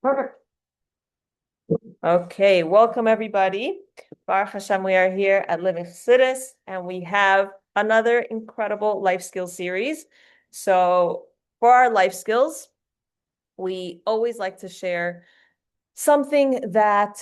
Perfect. Okay, welcome everybody. Baruch Hashem, we are here at Living Chassidus, and we have another incredible life skills series. So, for our life skills, we always like to share something that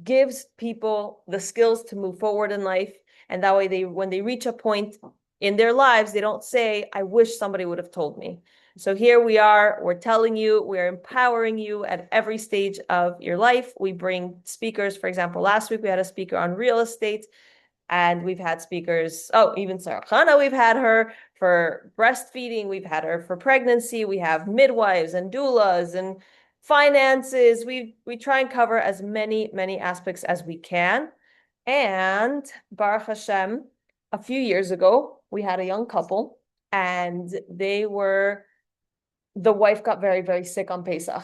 gives people the skills to move forward in life, and that way when they reach a point in their lives, they don't say, I wish somebody would have told me. So here we are, we're telling you, we're empowering you at every stage of your life. We bring speakers. For example, last week we had a speaker on real estate, and we've had speakers, even Sara Chana, we've had her for breastfeeding, we've had her for pregnancy, we have midwives and doulas and finances. We try and cover as many aspects as we can. And Baruch Hashem, a few years ago, we had a young couple, and the wife got very sick on Pesach.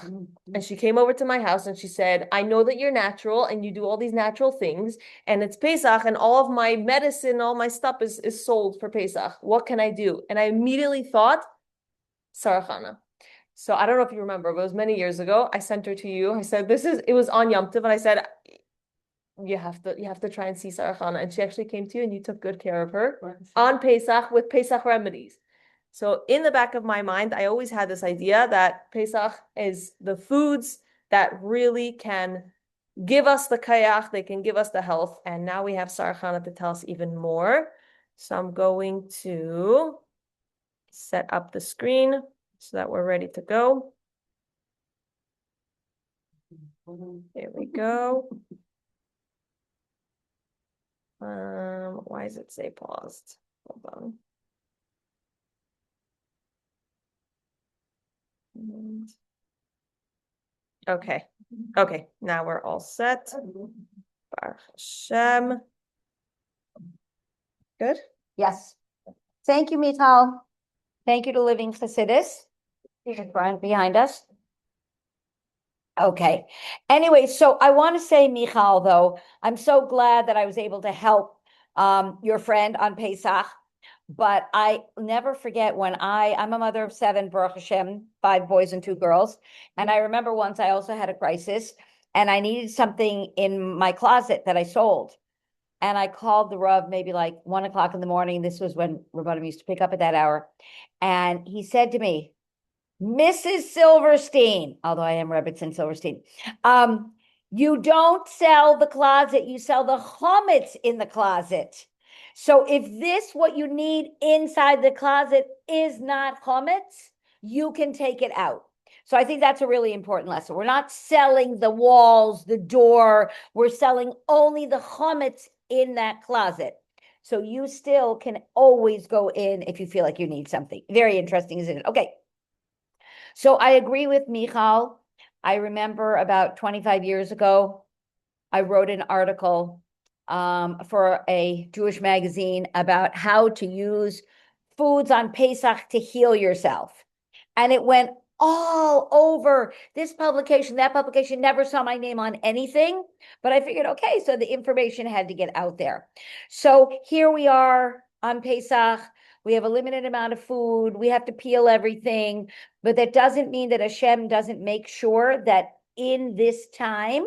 And she came over to my house and she said, I know that you're natural and you do all these natural things, and it's Pesach, and all of my medicine, all my stuff is sold for Pesach. What can I do? And I immediately thought, Sara Chana. So I don't know if you remember, but it was many years ago. I sent her to you. I said, it was on Yom Tov, and I said, you have to try and see Sara Chana. And she actually came to you and you took good care of her on Pesach with Pesach remedies. So in the back of my mind, I always had this idea that Pesach is the foods that really can give us the kayach, they can give us the health. And now we have Sara Chana to tell us even more. So I'm going to set up the screen so that we're ready to go. There we go. Why does it say paused? Hold on. Okay. Okay, now we're all set. Baruch Hashem. Good? Yes. Thank you, Mital. Thank you to Living Chassidus. Brian behind us. Okay. Anyway, so I want to say, Michal, though, I'm so glad that I was able to help your friend on Pesach. But I never forget when I'm a mother of 7, Baruch Hashem, 5 boys and 2 girls. And I remember once I also had a crisis and I needed something in my closet that I sold. And I called the Rav maybe like 1 o'clock in the morning. This was when Rabbanim used to pick up at that hour. And he said to me, Mrs. Silverstein, although I am Rebbitzin Silverstein, you don't sell the closet, you sell the chametz in the closet. So if what you need inside the closet is not chametz, you can take it out. So I think that's a really important lesson. We're not selling the walls, the door. We're selling only the chametz in that closet. So you still can always go in if you feel like you need something. Very interesting, isn't it? Okay. So I agree with Michal. I remember about 25 years ago, I wrote an article for a Jewish magazine about how to use foods on Pesach to heal yourself. And it went all over this publication, that publication, never saw my name on anything. But I figured, okay, so the information had to get out there. So here we are on Pesach. We have a limited amount of food. We have to peel everything. But that doesn't mean that Hashem doesn't make sure that in this time,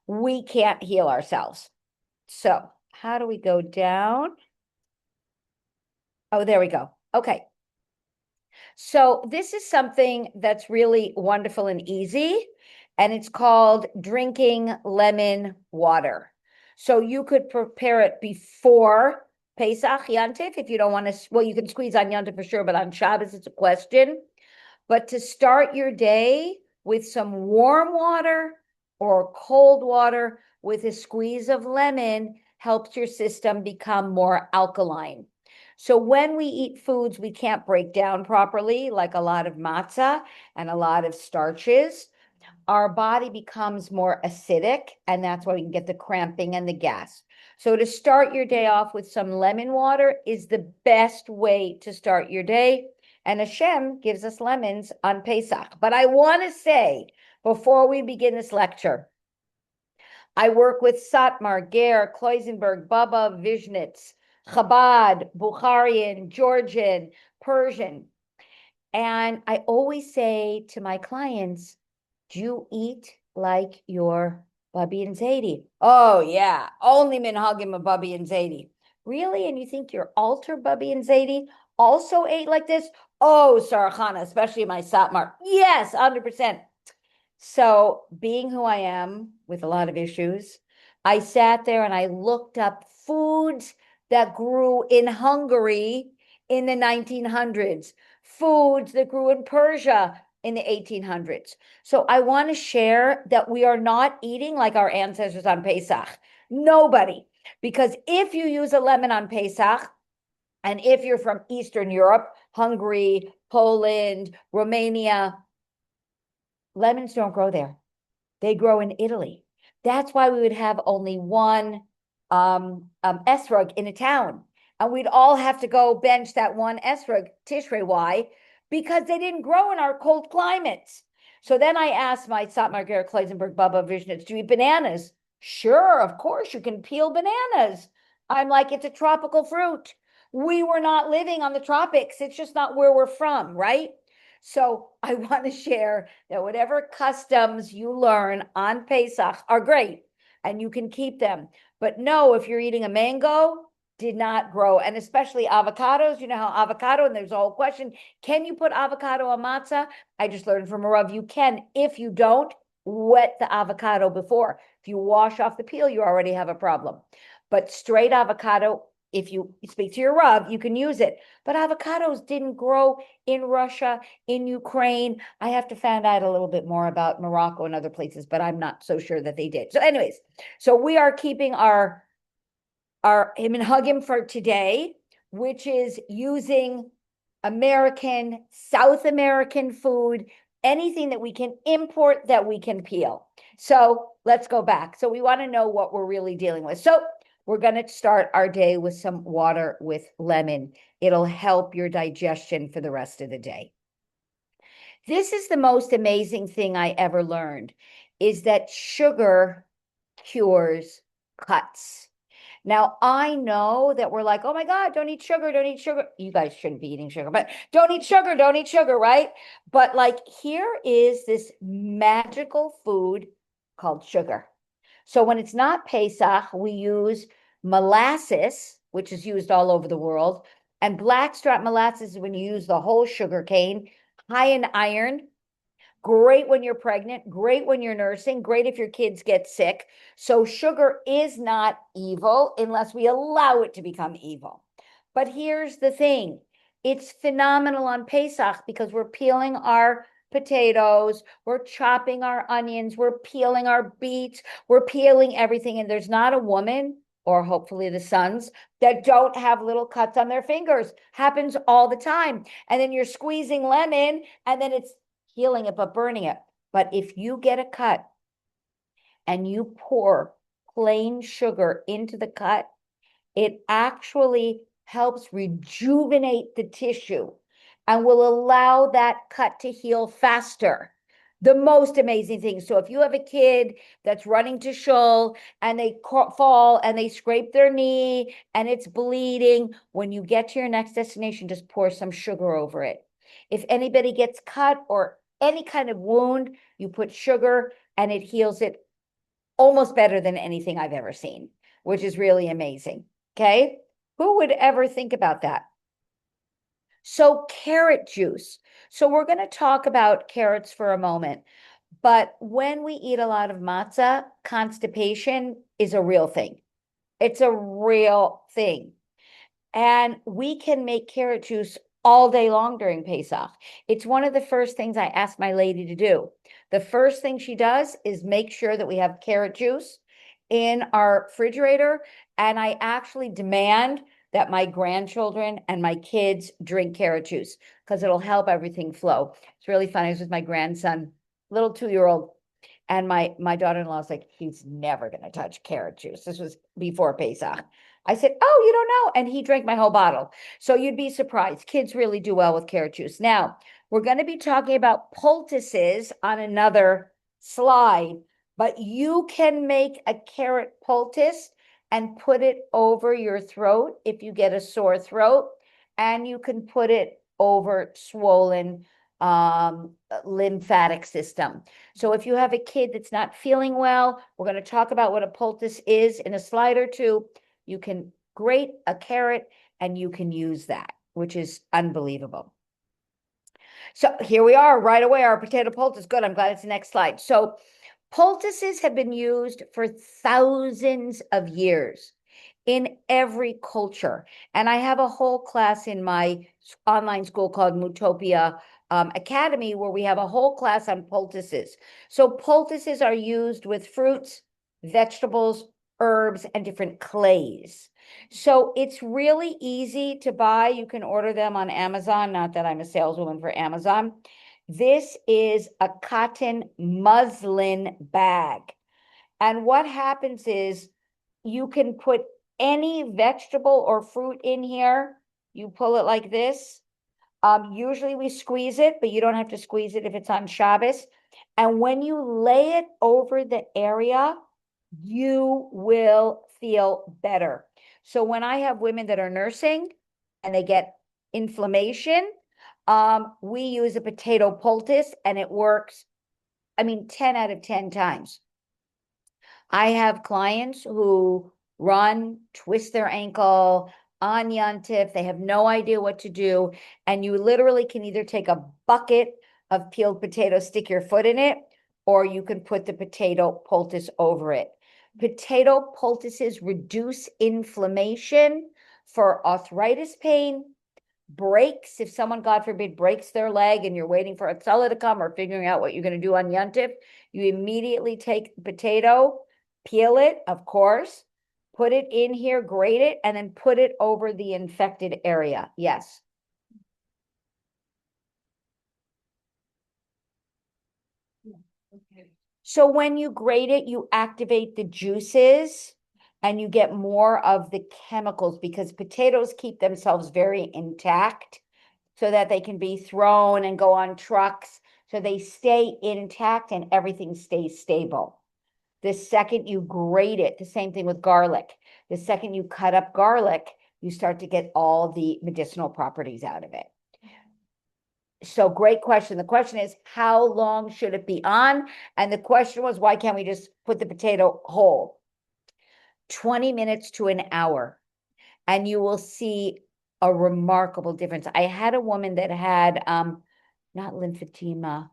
we can't heal ourselves. So how do we go down? Oh, there we go. Okay. So this is something that's really wonderful and easy, and it's called drinking lemon water. So you could prepare it before Pesach, Yantif, if you don't want to, well, you can squeeze on Yantif for sure, but on Shabbos, it's a question. But to start your day with some warm water or cold water with a squeeze of lemon helps your system become more alkaline. So when we eat foods we can't break down properly, like a lot of matzah and a lot of starches, our body becomes more acidic, and that's why we can get the cramping and the gas. So to start your day off with some lemon water is the best way to start your day. And Hashem gives us lemons on Pesach. But I want to say, before we begin this lecture, I work with Satmar, Ger, Kloisenberg, Baba, Vishnitz, Chabad, Bukharian, Georgian, Persian. And I always say to my clients, Do you eat like your Bubby and Zadie? Oh, yeah. Only minhagim of Bubby and Zadie. Really? And you think your altar Bubby and Zadie also ate like this? Oh, Sara Chana, especially my Satmar. Yes, 100%. So, being who I am with a lot of issues, I sat there and I looked up foods that grew in Hungary in the 1900s, foods that grew in Persia in the 1800s. So, I want to share that we are not eating like our ancestors on Pesach. Nobody. Because if you use a lemon on Pesach, and if you're from Eastern Europe, Hungary, Poland, Romania, lemons don't grow there. They grow in Italy. That's why we would have only one esrog in a town. And we'd all have to go bench that one esrog, Tishrei. Why? Because they didn't grow in our cold climates. So then I asked my Satmar Gerrit Kleisenberg Baba Vishnitz, do you eat bananas? Sure, of course, you can peel bananas. I'm like, it's a tropical fruit. We were not living on the tropics. It's just not where we're from, right? So I want to share that whatever customs you learn on Pesach are great and you can keep them. But no, if you're eating a mango, did not grow. And especially avocados, you know how avocado, and there's a whole question, can you put avocado on matzah? I just learned from a Rav, you can. If you don't, wet the avocado before. If you wash off the peel, you already have a problem. But straight avocado, if you speak to your Rav, you can use it. But avocados didn't grow in Russia, in Ukraine. I have to find out a little bit more about Morocco and other places, but I'm not so sure that they did. So anyways, so we are keeping our minhagim for today, which is using American, South American food, anything that we can import that we can peel. So let's go back. So we want to know what we're really dealing with. So we're going to start our day with some water with lemon. It'll help your digestion for the rest of the day. This is the most amazing thing I ever learned, is that sugar cures cuts. Now, I know that we're like, oh my God, don't eat sugar, don't eat sugar. You guys shouldn't be eating sugar, but don't eat sugar, right? But like, here is this magical food called sugar. So when it's not Pesach, we use molasses, which is used all over the world. And blackstrap molasses is when you use the whole sugar cane, high in iron, great when you're pregnant, great when you're nursing, great if your kids get sick. So sugar is not evil unless we allow it to become evil. But here's the thing. It's phenomenal on Pesach because we're peeling our potatoes, we're chopping our onions, we're peeling our beets, we're peeling everything. And there's not a woman, or hopefully the sons, that don't have little cuts on their fingers. Happens all the time. And then you're squeezing lemon and then it's healing it, but burning it. But if you get a cut and you pour plain sugar into the cut, it actually helps rejuvenate the tissue and will allow that cut to heal faster. The most amazing thing. So if you have a kid that's running to shul and they fall and they scrape their knee and it's bleeding, when you get to your next destination, just pour some sugar over it. If anybody gets cut or any kind of wound, you put sugar and it heals it almost better than anything I've ever seen, which is really amazing. Okay. Who would ever think about that? So carrot juice. So we're going to talk about carrots for a moment. But when we eat a lot of matzah, constipation is a real thing. It's a real thing. And we can make carrot juice all day long during Pesach. It's one of the first things I ask my lady to do. The first thing she does is make sure that we have carrot juice in our refrigerator. And I actually demand that my grandchildren and my kids drink carrot juice because it'll help everything flow. It's really funny. I was with my grandson, little 2-year-old, and my daughter-in-law was like, he's never going to touch carrot juice. This was before Pesach. I said, oh, you don't know? And he drank my whole bottle. So you'd be surprised. Kids really do well with carrot juice. Now, we're going to be talking about poultices on another slide, but you can make a carrot poultice and put it over your throat if you get a sore throat, and you can put it over swollen lymphatic system. So if you have a kid that's not feeling well, we're going to talk about what a poultice is in a slide or two. You can grate a carrot and you can use that, which is unbelievable. So here we are right away. Our potato poultice. Good. I'm glad it's the next slide. So poultices have been used for thousands of years in every culture. And I have a whole class in my online school called Mutopia Academy, where we have a whole class on poultices. So poultices are used with fruits, vegetables, herbs, and different clays. So it's really easy to buy. You can order them on Amazon. Not that I'm a saleswoman for Amazon. This is a cotton muslin bag. And what happens is you can put any vegetable or fruit in here. You pull it like this. Usually we squeeze it, but you don't have to squeeze it if it's on Shabbos. And when you lay it over the area, you will feel better. So when I have women that are nursing and they get inflammation, we use a potato poultice and it works, 10 out of 10 times. I have clients who run, twist their ankle on Yontif. They have no idea what to do. And you literally can either take a bucket of peeled potato, stick your foot in it, or you can put the potato poultice over it. Potato poultices reduce inflammation for arthritis pain, breaks. If someone, God forbid, breaks their leg and you're waiting for a tzala to come or figuring out what you're going to do on Yontif, you immediately take the potato, peel it, of course, put it in here, grate it, and then put it over the infected area. Yes. Okay. So when you grate it, you activate the juices and you get more of the chemicals because potatoes keep themselves very intact so that they can be thrown and go on trucks. So they stay intact and everything stays stable. The second you grate it, the same thing with garlic. The second you cut up garlic, you start to get all the medicinal properties out of it. So great question. The question is, how long should it be on? And the question was, why can't we just put the potato whole? 20 minutes to an hour, and you will see a remarkable difference. I had a woman that had not lymphedema.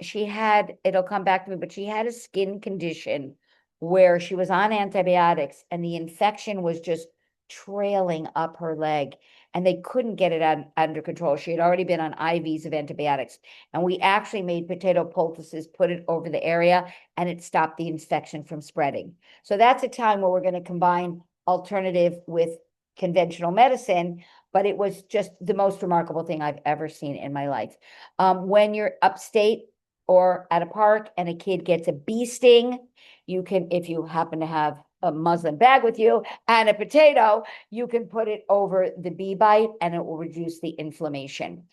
She had, it'll come back to me, but she had a skin condition where she was on antibiotics and the infection was just trailing up her leg and they couldn't get it under control. She had already been on IVs of antibiotics. And we actually made potato poultices, put it over the area, and it stopped the infection from spreading. So that's a time where we're going to combine alternative with conventional medicine, but it was just the most remarkable thing I've ever seen in my life. When you're upstate or at a park and a kid gets a bee sting, you can, if you happen to have a muslin bag with you and a potato, you can put it over the bee bite and it will reduce the inflammation.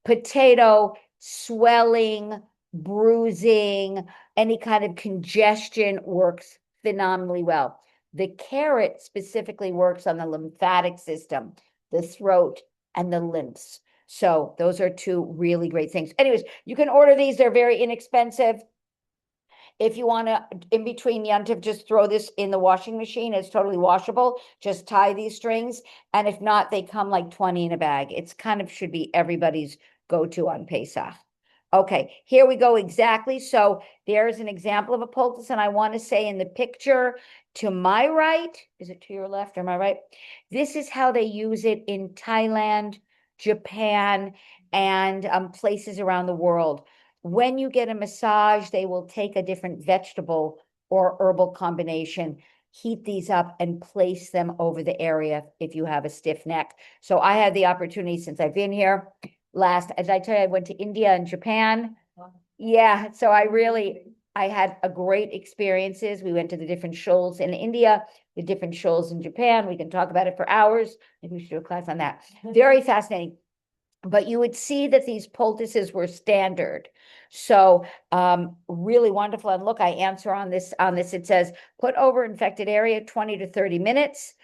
Potato, swelling, bruising, any kind of congestion works phenomenally well. The carrot specifically works on the lymphatic system, the throat, and the lymphs. So those are two really great things. Anyways, you can order these. They're very inexpensive. If you want to, in between Yontif, just throw this in the washing machine. It's totally washable. Just tie these strings. And if not, they come like 20 in a bag. It's kind of should be everybody's go-to on Pesach. Okay, here we go exactly. So there's an example of a poultice. And I want to say in the picture to my right, is it to your left or my right? This is how they use it in Thailand, Japan, and places around the world. When you get a massage, they will take a different vegetable or herbal combination, heat these up and place them over the area if you have a stiff neck. So I had the opportunity since I've been here. As I tell you, I went to India and Japan. Yeah, so I had a great experiences. We went to the different shoals in India, the different shoals in Japan. We can talk about it for hours. Maybe we should do a class on that. Very fascinating. But you would see that these poultices were standard. So really wonderful. And look, I answer on this. It says, put over infected area 20 to 30 minutes.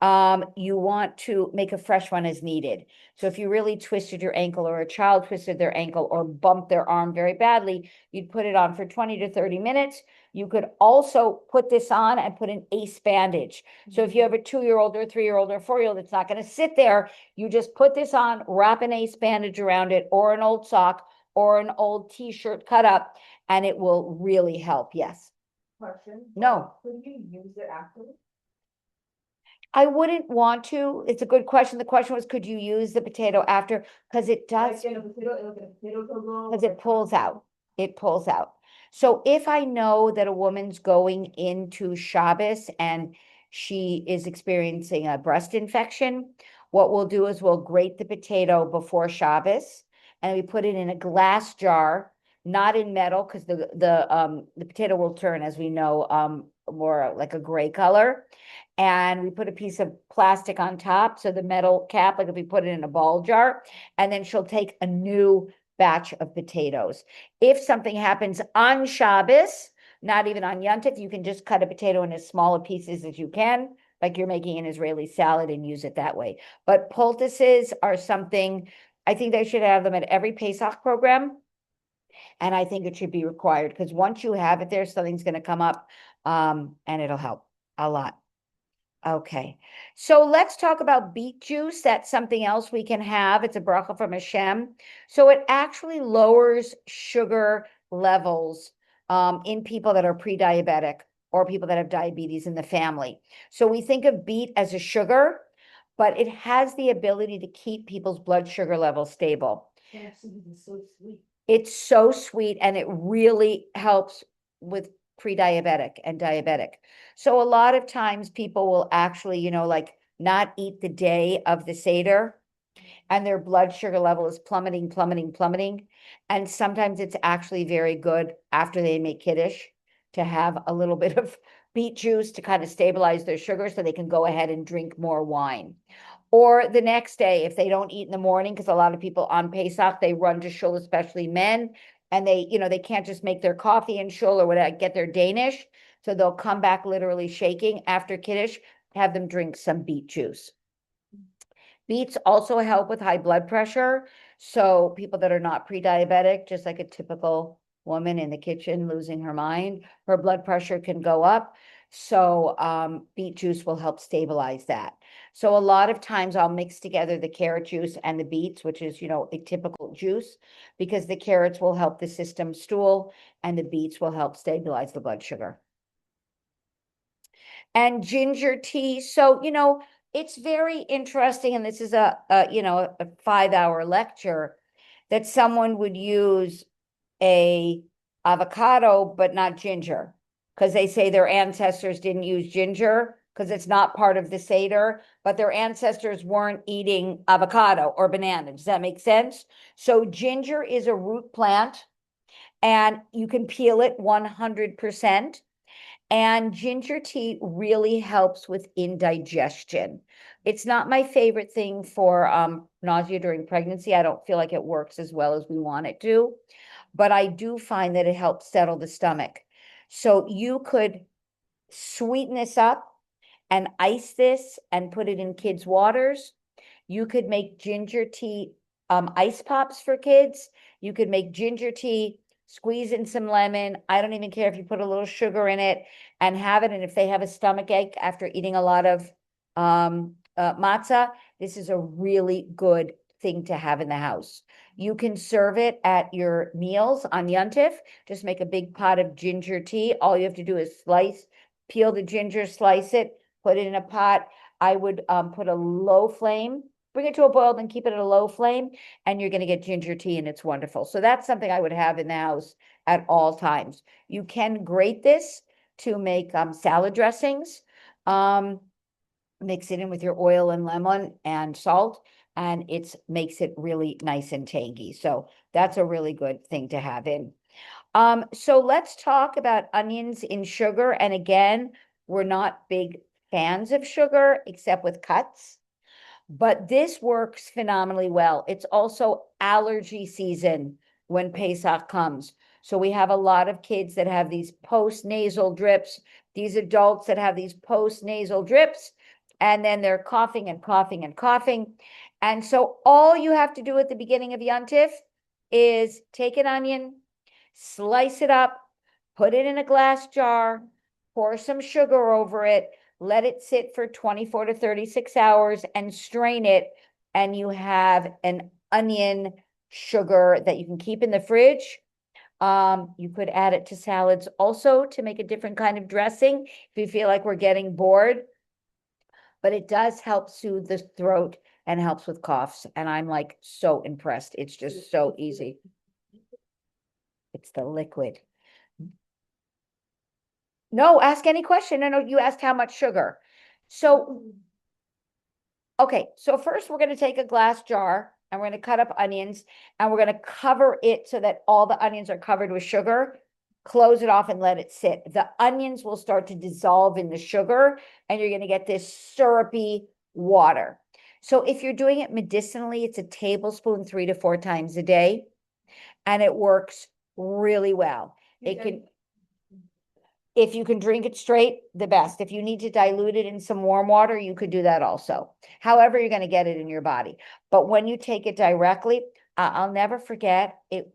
You want to make a fresh one as needed. So if you really twisted your ankle or a child twisted their ankle or bumped their arm very badly, you'd put it on for 20 to 30 minutes. You could also put this on and put an ace bandage. So if you have a 2-year-old or a 3-year-old or a 4-year-old, it's not going to sit there. You just put this on, wrap an ace bandage around it or an old sock or an old t-shirt cut up, and it will really help. Yes. Question. No. Could you use it afterwards? I wouldn't want to. It's a good question. The question was, could you use the potato after? Because it does, because it pulls out. It pulls out. So if I know that a woman's going into Shabbos and she is experiencing a breast infection, what we'll do is we'll grate the potato before Shabbos and we put it in a glass jar, not in metal, because the potato will turn, as we know, more like a gray color. And we put a piece of plastic on top. So the metal cap, like if we put it in a ball jar, and then she'll take a new batch of potatoes. If something happens on Shabbos, not even on Yontif, you can just cut a potato in as small pieces as you can, like you're making an Israeli salad, and use it that way. But poultices are something, I think they should have them at every Pesach program. And I think it should be required because once you have it there, something's going to come up and it'll help a lot. Okay, so let's talk about beet juice. That's something else we can have. It's a bracha from Hashem. So it actually lowers sugar levels in people that are pre-diabetic or people that have diabetes in the family. So we think of beet as a sugar, but it has the ability to keep people's blood sugar levels stable. It's so sweet. It's so sweet and it really helps with pre-diabetic and diabetic. So a lot of times people will actually, like not eat the day of the Seder and their blood sugar level is plummeting, plummeting, plummeting. And sometimes it's actually very good after they make Kiddush to have a little bit of beet juice to kind of stabilize their sugar so they can go ahead and drink more wine. Or the next day, if they don't eat in the morning, because a lot of people on Pesach, they run to shul, especially men, and they can't just make their coffee in shul or whatever, get their Danish. So they'll come back literally shaking after Kiddush, have them drink some beet juice. Beets also help with high blood pressure. So people that are not pre-diabetic, just like a typical woman in the kitchen losing her mind, her blood pressure can go up. So beet juice will help stabilize that. So a lot of times I'll mix together the carrot juice and the beets, which is, a typical juice, because the carrots will help the system stool and the beets will help stabilize the blood sugar. And ginger tea. So, it's very interesting, and this is a 5-hour lecture, that someone would use a avocado but not ginger, because they say their ancestors didn't use ginger because it's not part of the Seder, but their ancestors weren't eating avocado or banana. Does that make sense? So ginger is a root plant, and you can peel it 100%. And ginger tea really helps with indigestion. It's not my favorite thing for nausea during pregnancy. I don't feel like it works as well as we want it to, but I do find that it helps settle the stomach. So you could sweeten this up and ice this and put it in kids' waters. You could make ginger tea ice pops for kids. You could make ginger tea, squeeze in some lemon. I don't even care if you put a little sugar in it and have it. And if they have a stomach ache after eating a lot of matzah, this is a really good thing to have in the house. You can serve it at your meals on Yontif. Just make a big pot of ginger tea. All you have to do is peel the ginger, slice it, put it in a pot. I would put a low flame, bring it to a boil, then keep it at a low flame, and you're going to get ginger tea, and it's wonderful. So that's something I would have in the house at all times. You can grate this to make salad dressings. Mix it in with your oil and lemon and salt, and it makes it really nice and tangy. So that's a really good thing to have in. So let's talk about onions in sugar. And again, we're not big fans of sugar, except with cuts, but this works phenomenally well. It's also allergy season when Pesach comes. So we have a lot of kids that have these post-nasal drips, these adults that have these post-nasal drips. and then they're coughing and coughing and coughing. And so all you have to do at the beginning of Yontif is take an onion, slice it up, put it in a glass jar, pour some sugar over it, let it sit for 24 to 36 hours and strain it. And you have an onion sugar that you can keep in the fridge. You could add it to salads also to make a different kind of dressing if you feel like we're getting bored. But it does help soothe the throat and helps with coughs. And I'm like so impressed. It's just so easy. It's the liquid. No, ask any question. No, you asked how much sugar. So, okay, so first we're going to take a glass jar and we're going to cut up onions and we're going to cover it so that all the onions are covered with sugar. Close it off and let it sit. The onions will start to dissolve in the sugar and you're going to get this syrupy water. So if you're doing it medicinally, it's a tablespoon 3 to 4 times a day, and it works really well. It can, if you can drink it straight, the best. If you need to dilute it in some warm water, you could do that also. However, you're going to get it in your body. But when you take it directly, I'll never forget it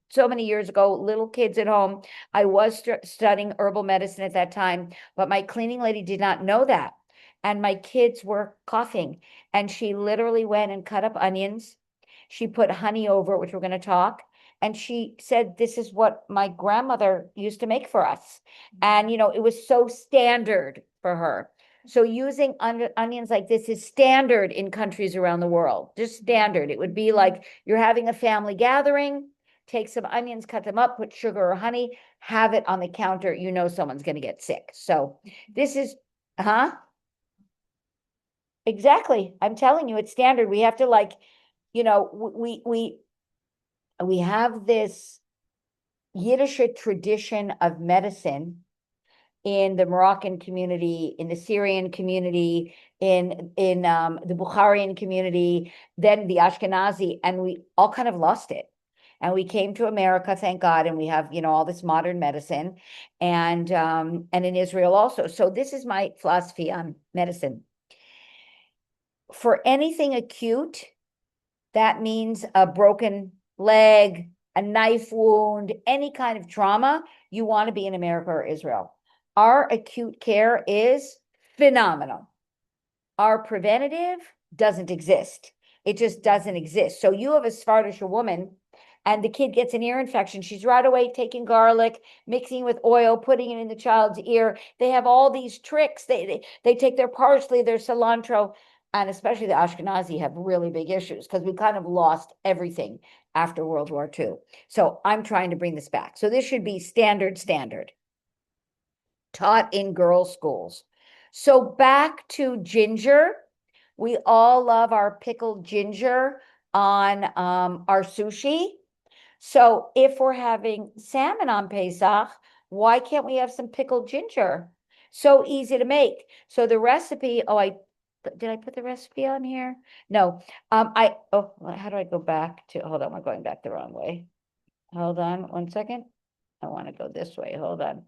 so many years ago, little kids at home. I was studying herbal medicine at that time, but my cleaning lady did not know that. And my kids were coughing. And she literally went and cut up onions. She put honey over it, which we're going to talk. And she said, this is what my grandmother used to make for us. And, it was so standard for her. So using onions like this is standard in countries around the world, just standard. It would be like you're having a family gathering, take some onions, cut them up, put sugar or honey, have it on the counter. Someone's going to get sick. So this is, exactly. I'm telling you, it's standard. We have to we have this Yiddish tradition of medicine in the Moroccan community, in the Syrian community, in the Bukharian community, then the Ashkenazi, and we all kind of lost it. And we came to America, thank God, and we have, all this modern medicine, and in Israel also. So this is my philosophy on medicine. For anything acute, that means a broken leg, a knife wound, any kind of trauma, you want to be in America or Israel. Our acute care is phenomenal. Our preventative doesn't exist. It just doesn't exist. So you have a Sephardish woman and the kid gets an ear infection. She's right away taking garlic, mixing with oil, putting it in the child's ear. They have all these tricks. They take their parsley, their cilantro, and especially the Ashkenazi have really big issues because we kind of lost everything after World War II. So I'm trying to bring this back. So this should be standard, taught in girls' schools. So back to ginger. We all love our pickled ginger on our sushi. So if we're having salmon on Pesach, why can't we have some pickled ginger? So easy to make. So the recipe, did I put the recipe on here? No. How do I go back to, hold on, we're going back the wrong way. Hold on 1 second. I want to go this way. Hold on.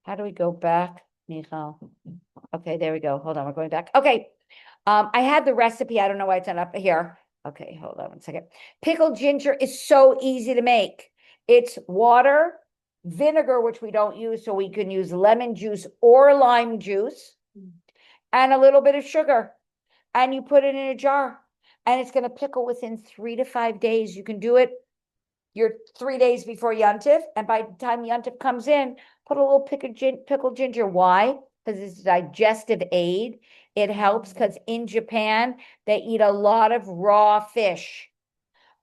How do we go back, Michal? Okay, there we go. Hold on, we're going back. Okay. I had the recipe. I don't know why it's not up here. Okay, hold on 1 second. Pickled ginger is so easy to make. It's water, vinegar, which we don't use, so we can use lemon juice or lime juice, and a little bit of sugar. And you put it in a jar, and it's going to pickle within 3 to 5 days. You can do it your 3 days before Yontif, and by the time Yontif comes in, put a little pickled ginger. Why? Because it's a digestive aid. It helps because in Japan, they eat a lot of raw fish.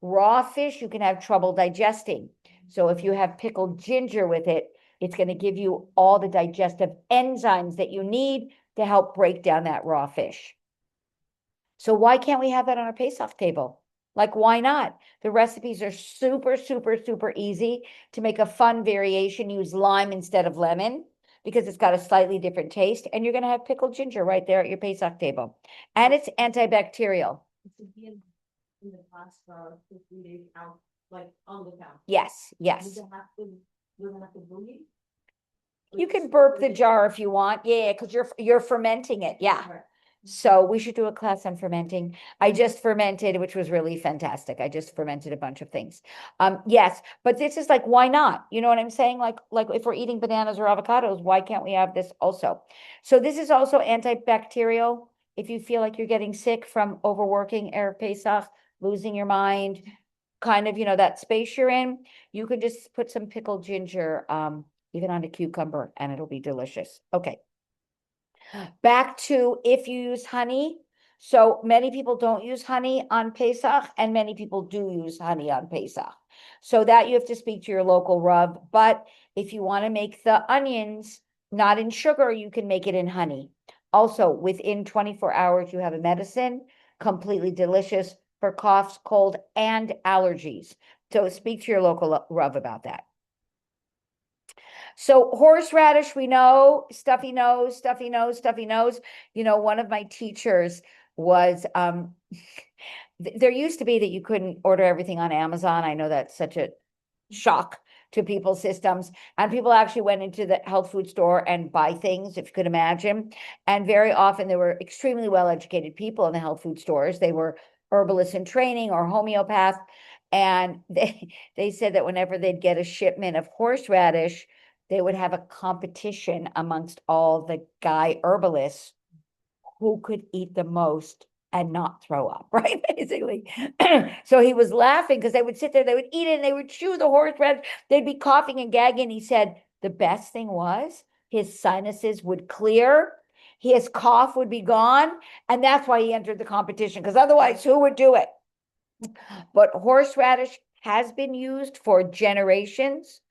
Raw fish, you can have trouble digesting. So if you have pickled ginger with it, it's going to give you all the digestive enzymes that you need to help break down that raw fish. So why can't we have that on our Pesach table? Like, why not? The recipes are super, super, super easy to make a fun variation. Use lime instead of lemon because it's got a slightly different taste. And you're going to have pickled ginger right there at your Pesach table. And it's antibacterial. In the past for 3 days out, like on the couch. Yes. You don't have to boogie? You can burp the jar if you want. Yeah, because you're fermenting it. Yeah. So we should do a class on fermenting. I just fermented, which was really fantastic. I just fermented a bunch of things. Yes, but this is like, why not? You know what I'm saying? Like if we're eating bananas or avocados, why can't we have this also? So this is also antibacterial. If you feel like you're getting sick from overworking Erev Pesach, losing your mind, kind of, that space you're in, you can just put some pickled ginger, even on a cucumber, and it'll be delicious. Okay. Back to if you use honey. So many people don't use honey on Pesach, and many people do use honey on Pesach. So that you have to speak to your local Rav. But if you want to make the onions not in sugar, you can make it in honey. Also, within 24 hours, you have a medicine, completely delicious for coughs, cold, and allergies. So speak to your local Rav about that. So horseradish, we know, stuffy nose, stuffy nose, stuffy nose. One of my teachers was there used to be that you couldn't order everything on Amazon. I know that's such a shock to people's systems. And people actually went into the health food store and buy things, if you could imagine. And very often there were extremely well-educated people in the health food stores. They were herbalists in training or homeopath. And they said that whenever they'd get a shipment of horseradish, they would have a competition amongst all the guy herbalists who could eat the most and not throw up, right? Basically. So he was laughing because they would sit there, they would eat it, and they would chew the horseradish. They'd be coughing and gagging. He said the best thing was his sinuses would clear, his cough would be gone, and that's why he entered the competition, because otherwise, who would do it? But horseradish has been used for generations.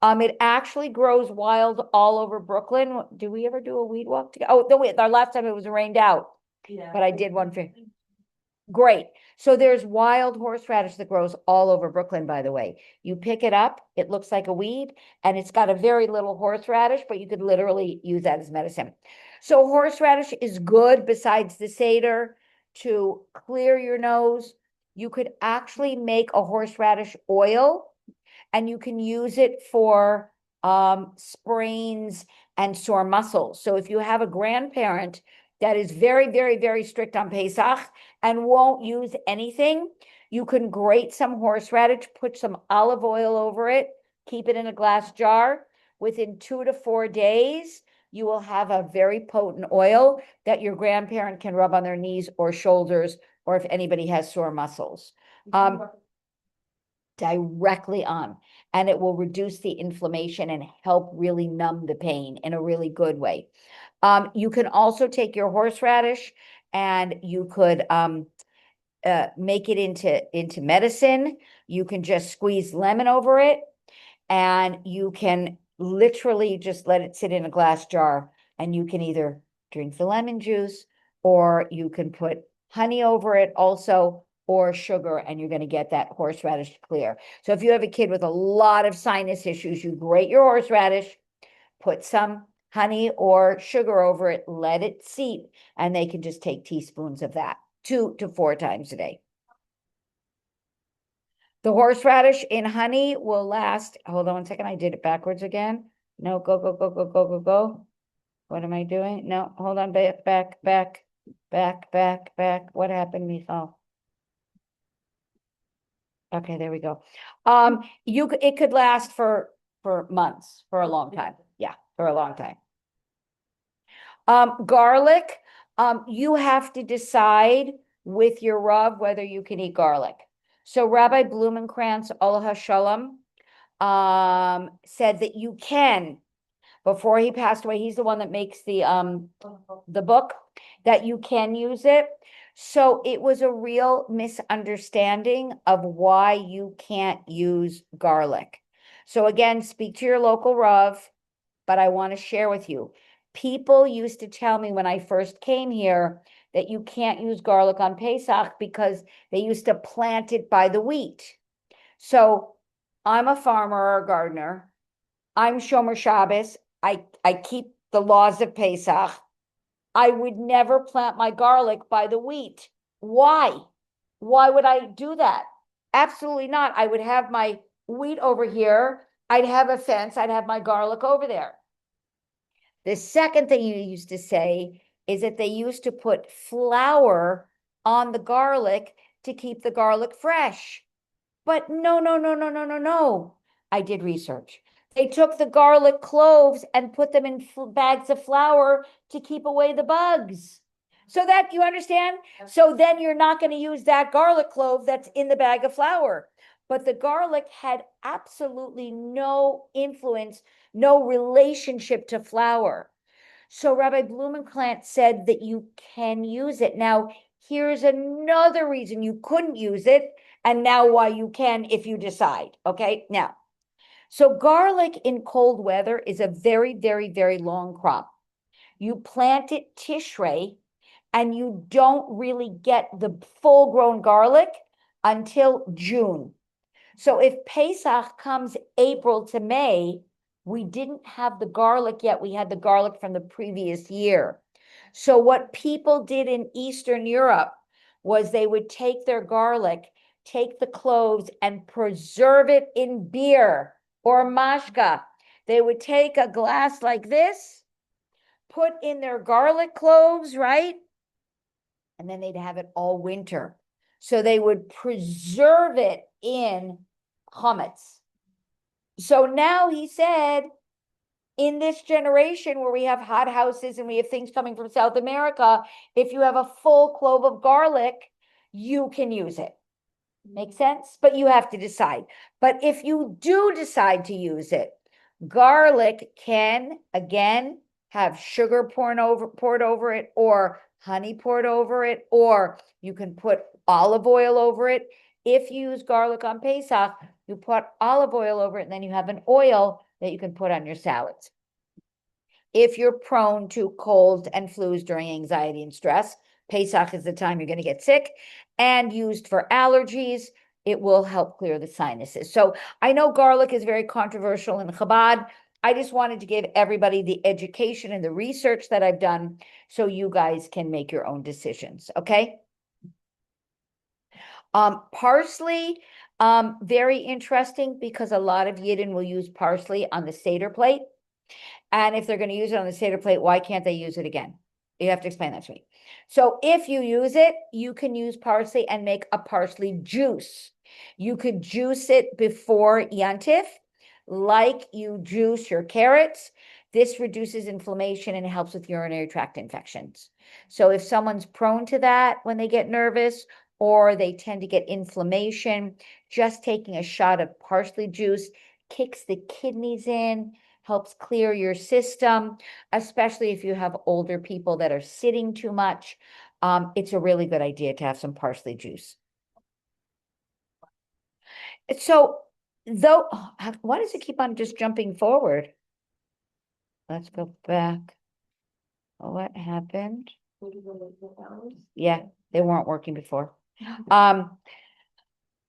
It actually grows wild all over Brooklyn. Do we ever do a weed walk together? Oh, no, our last time it was rained out. Yeah. But I did one for great. So there's wild horseradish that grows all over Brooklyn, by the way. You pick it up, it looks like a weed, and it's got a very little horseradish, but you could literally use that as medicine. So horseradish is good besides the Seder to clear your nose. You could actually make a horseradish oil, and you can use it for sprains and sore muscles. So if you have a grandparent that is very, very, very strict on Pesach and won't use anything, you can grate some horseradish, put some olive oil over it, keep it in a glass jar. Within 2 to 4 days, you will have a very potent oil that your grandparent can rub on their knees or shoulders, or if anybody has sore muscles. Directly on, and it will reduce the inflammation and help really numb the pain in a really good way. You can also take your horseradish and you could make it into medicine. You can just squeeze lemon over it, and you can literally just let it sit in a glass jar, and you can either drink the lemon juice, or you can put honey over it also, or sugar, and you're going to get that horseradish clear. So if you have a kid with a lot of sinus issues, you grate your horseradish, put some honey or sugar over it, let it seep, and they can just take teaspoons of that 2 to 4 times a day. The horseradish in honey will last. Hold on 1 second. I did it backwards again. No, go, go, go, go, go, go, go. What am I doing? No, hold on. Back, back, back, back, back, back. What happened, Michal? Okay, there we go. It could last for months, for a long time. Yeah, for a long time. Garlic, you have to decide with your Rav whether you can eat garlic. So Rabbi Blumenkrantz, Olav Shalom, said that you can. Before he passed away, he's the one that makes the book, that you can use it. So it was a real misunderstanding of why you can't use garlic. So again, speak to your local Rav, but I want to share with you. People used to tell me when I first came here that you can't use garlic on Pesach because they used to plant it by the wheat. So I'm a farmer or a gardener. I'm Shomer Shabbos. I keep the laws of Pesach. I would never plant my garlic by the wheat. Why? Why would I do that? Absolutely not. I would have my wheat over here. I'd have a fence. I'd have my garlic over there. The second thing you used to say is that they used to put flour on the garlic to keep the garlic fresh. But no, no, no, no, no, no, no. I did research. They took the garlic cloves and put them in bags of flour to keep away the bugs. So that you understand? So then you're not going to use that garlic clove that's in the bag of flour. But the garlic had absolutely no influence, no relationship to flour. So Rabbi Blumenklant said that you can use it. Now, here's another reason you couldn't use it, and now why you can if you decide. Okay, now, so garlic in cold weather is a very, very, very long crop. You plant it Tishrei, and you don't really get the full grown garlic until June. So if Pesach comes April to May, we didn't have the garlic yet. We had the garlic from the previous year. So what people did in Eastern Europe was they would take their garlic, take the cloves, and preserve it in beer or mashka. They would take a glass like this, put in their garlic cloves, right? And then they'd have it all winter. So they would preserve it in chametz. So now he said, in this generation where we have hot houses and we have things coming from South America, if you have a full clove of garlic, you can use it. Make sense? But you have to decide. But if you do decide to use it, garlic can, again, have sugar poured over it, or honey poured over it, or you can put olive oil over it. If you use garlic on Pesach, you put olive oil over it, and then you have an oil that you can put on your salads. If you're prone to colds and flus during anxiety and stress, Pesach is the time you're going to get sick, and used for allergies, it will help clear the sinuses. So I know garlic is very controversial in Chabad. I just wanted to give everybody the education and the research that I've done so you guys can make your own decisions, okay? Parsley, very interesting because a lot of Yidden will use parsley on the Seder plate. And if they're going to use it on the Seder plate, why can't they use it again? You have to explain that to me. So if you use it, you can use parsley and make a parsley juice. You could juice it before Yantif, like you juice your carrots. This reduces inflammation and helps with urinary tract infections. So if someone's prone to that when they get nervous, or they tend to get inflammation, just taking a shot of parsley juice kicks the kidneys in, helps clear your system, especially if you have older people that are sitting too much. It's a really good idea to have some parsley juice. So, though, why does it keep on just jumping forward? Let's go back. What happened? Yeah, they weren't working before.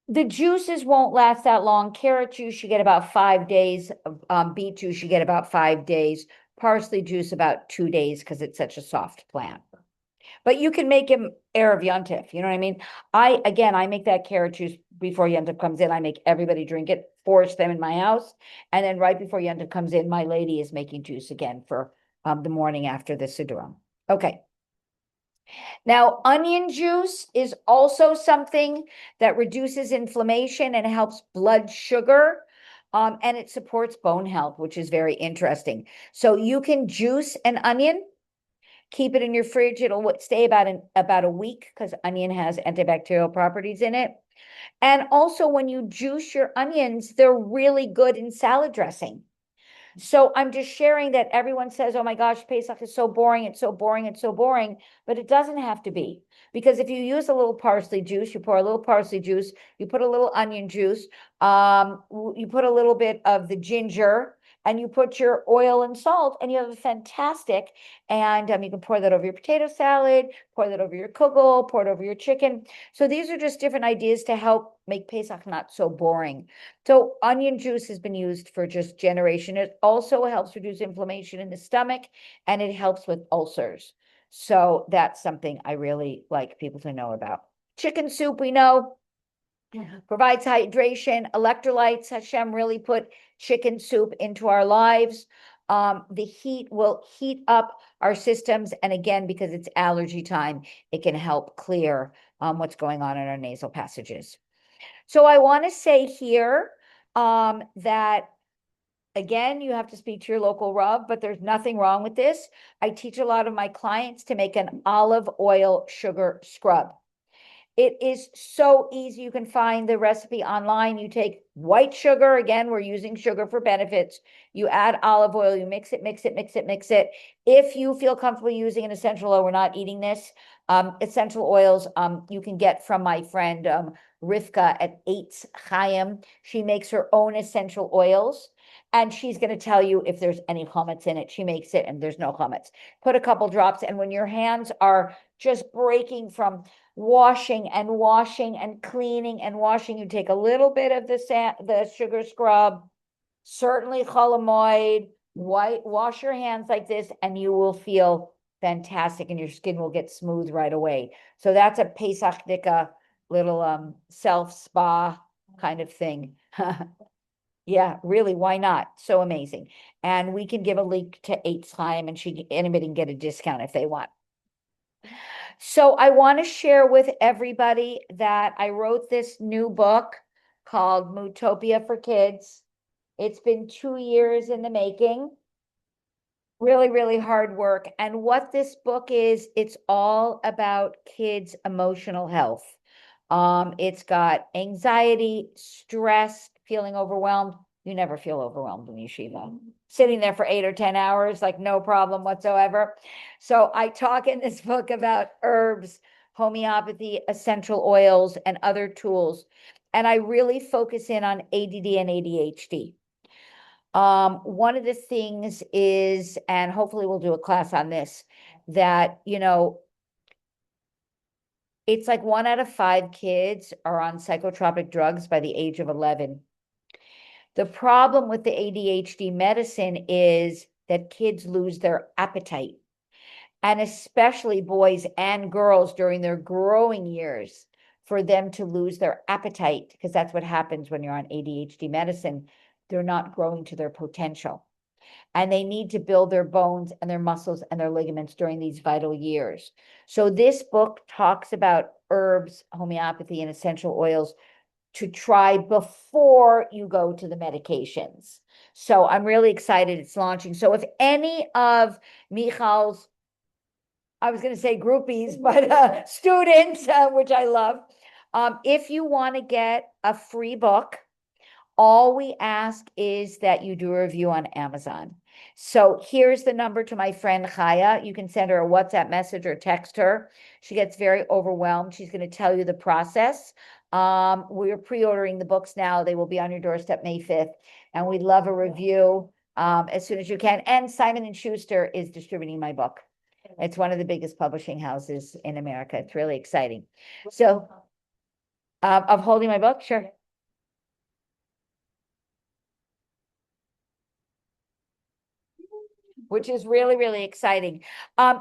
The juices won't last that long. Carrot juice, you get about 5 days. Beet juice, you get about 5 days. Parsley juice, about 2 days, because it's such a soft plant. But you can make him Erev Yontif, you know what I mean? I make that carrot juice before Yontif comes in. I make everybody drink it, force them in my house. And then right before Yontif comes in, my lady is making juice again for the morning after the Siddurim. Okay. Now, onion juice is also something that reduces inflammation and helps blood sugar. And it supports bone health, which is very interesting. So you can juice an onion, keep it in your fridge. It'll stay about a week because onion has antibacterial properties in it. And also when you juice your onions, they're really good in salad dressing. So I'm just sharing that everyone says, oh my gosh, Pesach is so boring, it's so boring, it's so boring, but it doesn't have to be. Because if you use a little parsley juice, you pour a little parsley juice, you put a little onion juice, you put a little bit of the ginger, and you put your oil and salt, and you have a fantastic, and you can pour that over your potato salad, pour that over your kugel, pour it over your chicken. So these are just different ideas to help make Pesach not so boring. So onion juice has been used for just generation. It also helps reduce inflammation in the stomach, and it helps with ulcers. So that's something I really like people to know about. Chicken soup, we know, provides hydration, electrolytes. Hashem really put chicken soup into our lives. The heat will heat up our systems. And again, because it's allergy time, it can help clear what's going on in our nasal passages. So I want to say here that again, you have to speak to your local Rav, but there's nothing wrong with this. I teach a lot of my clients to make an olive oil sugar scrub. It is so easy. You can find the recipe online. You take white sugar. Again, we're using sugar for benefits. You add olive oil, you mix it, mix it, mix it, mix it. If you feel comfortable using an essential oil, we're not eating this. Essential oils you can get from my friend Rivka at Eitz Chaim. She makes her own essential oils. And she's going to tell you if there's any chametz in it. She makes it and there's no chametz. Put a couple drops. And when your hands are just breaking from washing and cleaning and washing, you take a little bit of the sugar scrub, certainly cholamoid, wash your hands like this, and you will feel fantastic and your skin will get smooth right away. So that's a Pesach Dika little self spa kind of thing. Yeah, really, why not? So amazing. And we can give a link to Eitz Chaim and anybody can get a discount if they want. So I want to share with everybody that I wrote this new book called Mootopia for Kids. It's been 2 years in the making. Really, really hard work. And what this book is, it's all about kids' emotional health. It's got anxiety, stress, feeling overwhelmed. You never feel overwhelmed in yeshiva. Sitting there for 8 or 10 hours, like no problem whatsoever. So I talk in this book about herbs, homeopathy, essential oils, and other tools. And I really focus in on ADD and ADHD. One of the things is, and hopefully we'll do a class on this, that, it's like 1 out of 5 kids are on psychotropic drugs by the age of 11. The problem with the ADHD medicine is that kids lose their appetite, and especially boys and girls during their growing years, for them to lose their appetite, because that's what happens when you're on ADHD medicine. They're not growing to their potential. And they need to build their bones and their muscles and their ligaments during these vital years. So this book talks about herbs, homeopathy, and essential oils to try before you go to the medications. So I'm really excited it's launching. So if any of Michal's, I was going to say groupies, but students, which I love, if you want to get a free book, all we ask is that you do a review on Amazon. So here's the number to my friend Chaya. You can send her a WhatsApp message or text her. She gets very overwhelmed. She's going to tell you the process. We're pre-ordering the books now. They will be on your doorstep May 5th. And we'd love a review as soon as you can. And Simon & Schuster is distributing my book. It's one of the biggest publishing houses in America. It's really exciting. So of holding my book, sure. Which is really, really exciting.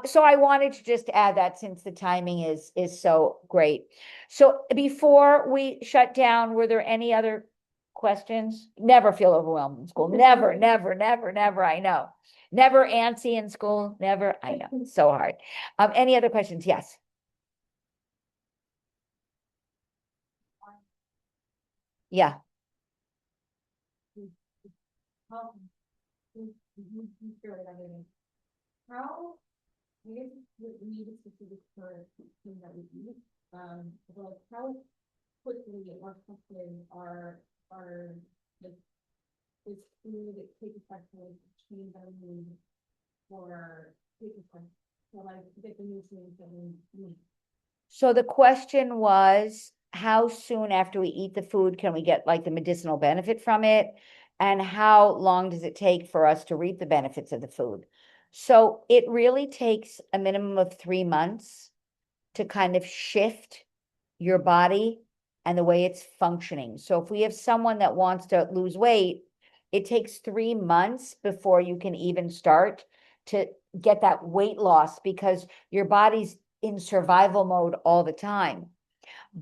So I wanted to just add that since the timing is so great. So before we shut down, were there any other questions? Never feel overwhelmed in school. Never, never, never, never. I know. Never antsy in school. Never. I know. It's so hard. Any other questions? Yes. Yeah. How I guess we need a specific for thing that we eat. Like how quickly or quickly are like is food take effect to like change our mood or take effect to like get the nutrients that we need. So the question was, how soon after we eat the food can we get like the medicinal benefit from it? And how long does it take for us to reap the benefits of the food? So it really takes a minimum of 3 months to kind of shift your body and the way it's functioning. So if we have someone that wants to lose weight, it takes 3 months before you can even start to get that weight loss, because your body's in survival mode all the time.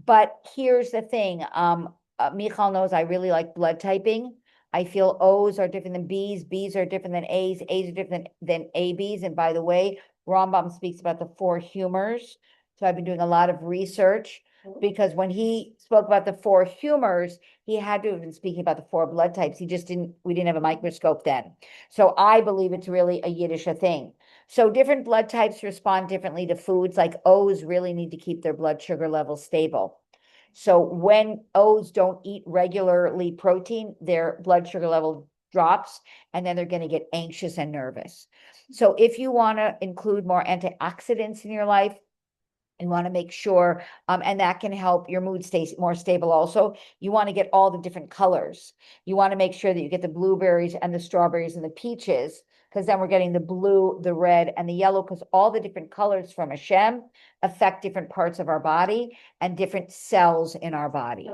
But here's the thing, Michal knows I really like blood typing. I feel O's are different than B's, B's are different than A's, A's are different than AB's. And by the way, Rambam speaks about the 4 humors. So I've been doing a lot of research because when he spoke about the 4 humors, he had to have been speaking about the 4 blood types. We didn't have a microscope then. So I believe it's really a Yiddish thing. So different blood types respond differently to foods. Like O's really need to keep their blood sugar levels stable. So when O's don't eat regularly protein, their blood sugar level drops, and then they're going to get anxious and nervous. So if you want to include more antioxidants in your life, you want to make sure, and that can help your mood stay more stable also. You want to get all the different colors. You want to make sure that you get the blueberries and the strawberries and the peaches, because then we're getting the blue, the red, and the yellow, because all the different colors from Hashem affect different parts of our body and different cells in our body.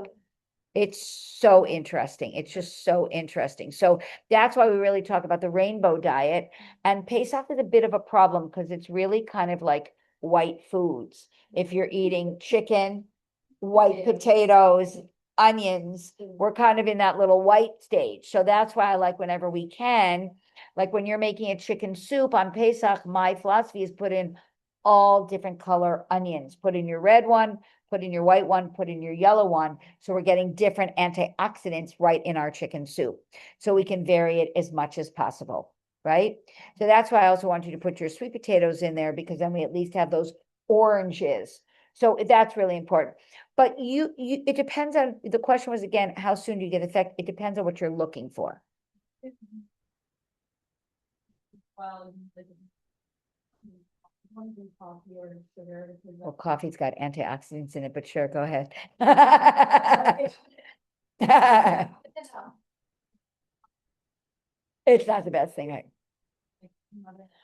It's so interesting. It's just so interesting. So that's why we really talk about the rainbow diet. And Pesach is a bit of a problem because it's really kind of like white foods. If you're eating chicken, white potatoes, onions, we're kind of in that little white stage. So that's why I like whenever we can, like when you're making a chicken soup on Pesach, my philosophy is put in all different color onions. Put in your red one, put in your white one, put in your yellow one. So we're getting different antioxidants right in our chicken soup. So we can vary it as much as possible, right? So that's why I also want you to put your sweet potatoes in there, because then we at least have those oranges. So that's really important. But it depends on, the question was again, how soon do you get effect? It depends on what you're looking for. Well, coffee or sugar. Well, coffee's got antioxidants in it, but sure, go ahead. It's not the best thing.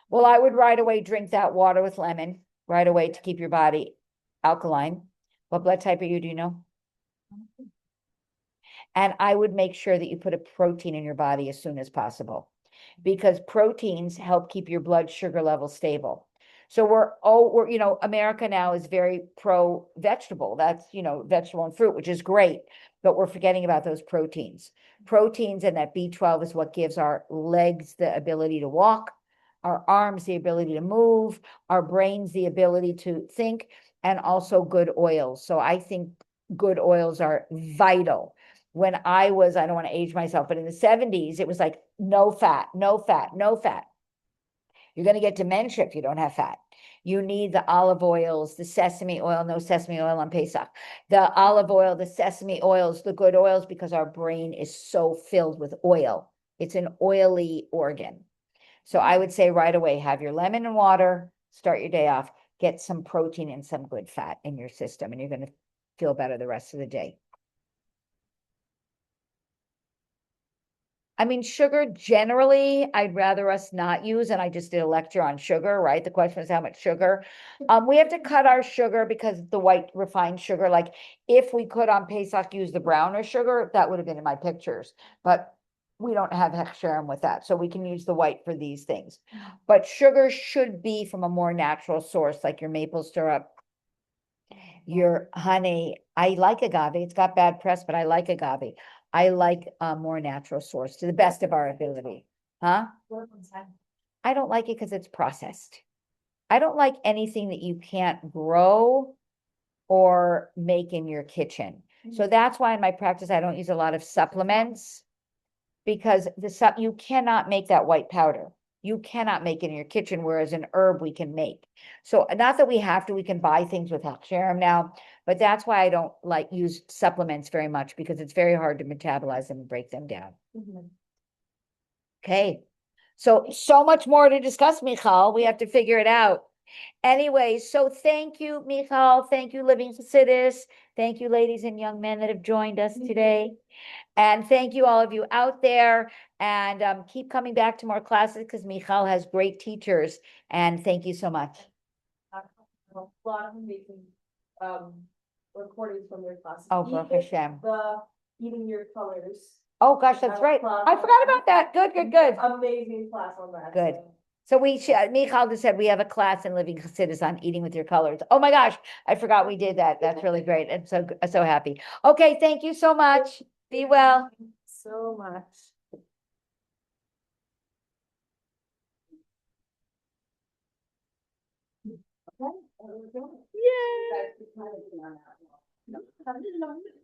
Well, I would right away drink that water with lemon right away to keep your body alkaline. What blood type are you, do you know? And I would make sure that you put a protein in your body as soon as possible, because proteins help keep your blood sugar level stable. So we're, America now is very pro vegetable. That's, vegetable and fruit, which is great, but we're forgetting about those proteins. Proteins and that B12 is what gives our legs the ability to walk, our arms the ability to move, our brains the ability to think, and also good oils. So I think good oils are vital. When I don't want to age myself, but in the 70s, it was like no fat, no fat, no fat. You're going to get dementia if you don't have fat. You need the olive oils, the sesame oil, no sesame oil on Pesach, the olive oil, the sesame oils, the good oils, because our brain is so filled with oil. It's an oily organ. So I would say right away, have your lemon and water, start your day off, get some protein and some good fat in your system, and you're going to feel better the rest of the day. I mean, sugar generally, I'd rather us not use, and I just did a lecture on sugar, right? The question is how much sugar. We have to cut our sugar because the white refined sugar, like if we could on Pesach use the browner sugar, that would have been in my pictures, but we don't have hechsherim with that. So we can use the white for these things. But sugar should be from a more natural source, like your maple syrup, your honey. I like agave. It's got bad press, but I like agave. I like a more natural source to the best of our ability. Huh? I don't like it because it's processed. I don't like anything that you can't grow or make in your kitchen. So that's why in my practice, I don't use a lot of supplements, because you cannot make that white powder. You cannot make it in your kitchen, whereas an herb we can make. So not that we have to, we can buy things with hechsherim now, but that's why I don't like use supplements very much, because it's very hard to metabolize them and break them down. Okay. So much more to discuss, Michal. We have to figure it out. Anyway, so thank you, Michal. Thank you, Living Chassidus. Thank you, ladies and young men that have joined us today. And thank you, all of you out there. And keep coming back to more classes, because Michal has great teachers. And thank you so much. A lot of amazing recordings from your classes. Oh, Baruch Hashem. The eating your colors. Oh, gosh, that's right. I forgot about that. Good. Amazing class on that. Good. So Michal just said we have a class in Living Chassidus on eating with your colors. Oh my gosh, I forgot we did that. That's really great. I'm so happy. Okay, thank you so much. Be well. So much. we're doing it. Yay! Guys, it's kind of been on that long.